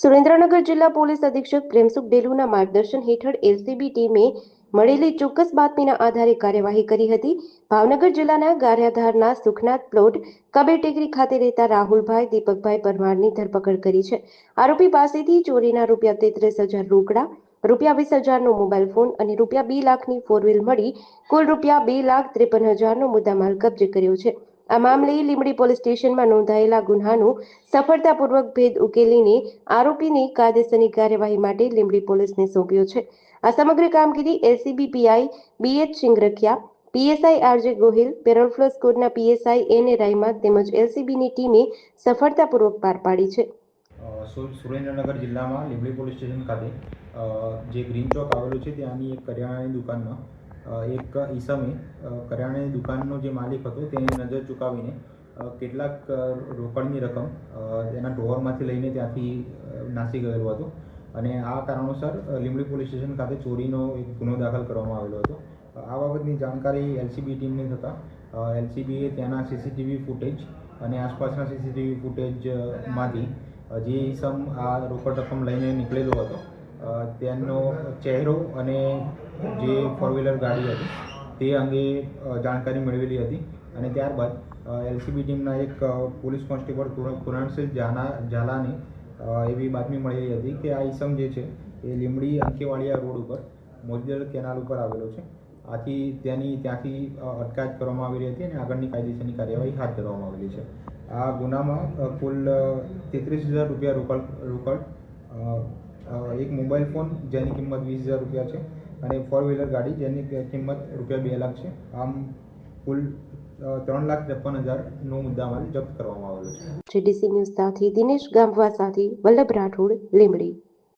સુરેન્દ્રનગર જિલ્લા પોલીસ અધિક્ષક પ્રેમસુખ ડેલુના માર્ગદર્શન હેઠળ એલસીબી ટીમે મળેલી ચોક્કસ બાતમીના આધારે કાર્યવાહી કરી હતી. ભાવનગર જિલ્લાના ગારિયાધારના સુખનાથ પ્લોટ કબેટેકરી ખાતે રહેતા રાહુલભાઈ દીપકભાઈ પરમારની ધરપકડ કરી છે. આરોપી પાસેથી ચોરીના ₹33,000 રોકડા, ₹20,000નો મોબાઈલ ફોન અને ₹2,00,000ની ફોર વ્હીલ મળી કુલ ₹2,53,000નો મુદ્દામાલ કબજે કર્યો છે. આ મામલે લીંબડી પોલીસ સ્ટેશનમાં નોંધાયેલા ગુન્હાનો સફળતાપૂર્વક ભેદ ઉકેલીને આરોપીની કાયદેસરની કાર્યવાહી માટે લીંબડી પોલીસને સોંપ્યો છે. આ સમગ્ર કામગીરી LCB PI BH Singarkhiya, PSI RJ Gohil, parole furlough સ્કોડના પીએસઆઈ એને રાયમા તેમજ એલસીબીની ટીમે સફળતાપૂર્વક પાર પાડી છે. સુરેન્દ્રનગર જિલ્લામાં લીંબડી પોલીસ સ્ટેશન ખાતે જે ગ્રીન ચોક આવેલું છે ત્યાંની એક કરિયાણાની દુકાનમાં એક ઈસમે કરિયાણાની દુકાનનો જે માલિક હતો તેની નજર ચૂકાવીને કેટલાક રોકડની રકમ તેના ડ્રોવરમાંથી લઈને ત્યાંથી નાસી ગયેલો હતો અને આ કારણોસર લીંબડી પોલીસ સ્ટેશન ખાતે ચોરીનો એક ગુનો દાખલ કરવામાં આવેલો હતો. આ બાબતની જાણકારી એલસીબી ટીમને થતાં એલસીબીએ ત્યાંના સીસીટીવી ફૂટેજ અને આસપાસના સીસીટીવી ફૂટેજમાંથી જે ઈસમ આ રોકડ રકમ લઈને નીકળેલો હતો તેનો ચહેરો અને જે ફોર વ્હીલર ગાડી હતી તે અંગે જાણકારી મેળવેલી હતી અને ત્યારબાદ એલસીબી ટીમના એક પોલીસ કોન્સ્ટેબલ કુરાણસિંહ ઝાલાને એવી બાતમી મળેલી હતી કે આ ઈસમ જે છે એ લીંબડી અંકેવાડિયા રોડ ઉપર મોજદલ કેનાલ ઉપર આવેલો છે. આથી ત્યાંથી અટકાયત કરવામાં આવેલી હતી અને આગળની કાયદેસરની કાર્યવાહી હાથ ધરવામાં આવેલી છે. આ ગુનામાં કુલ ₹33,000 રોકડ, એક મોબાઈલ ફોન જેની કિંમત ₹20,000 છે અને ફોર વ્હીલર ગાડી જેની કિંમત ₹2,00,000 છે. આમ કુલ ₹3,53,000નો મુદ્દામાલ જપ્ત કરવામાં આવેલો છે. જીડીસી ન્યૂઝ સાથે દિનેશ ગામવા સાથે વલ્લભ રાઠોડ, લીંબડી.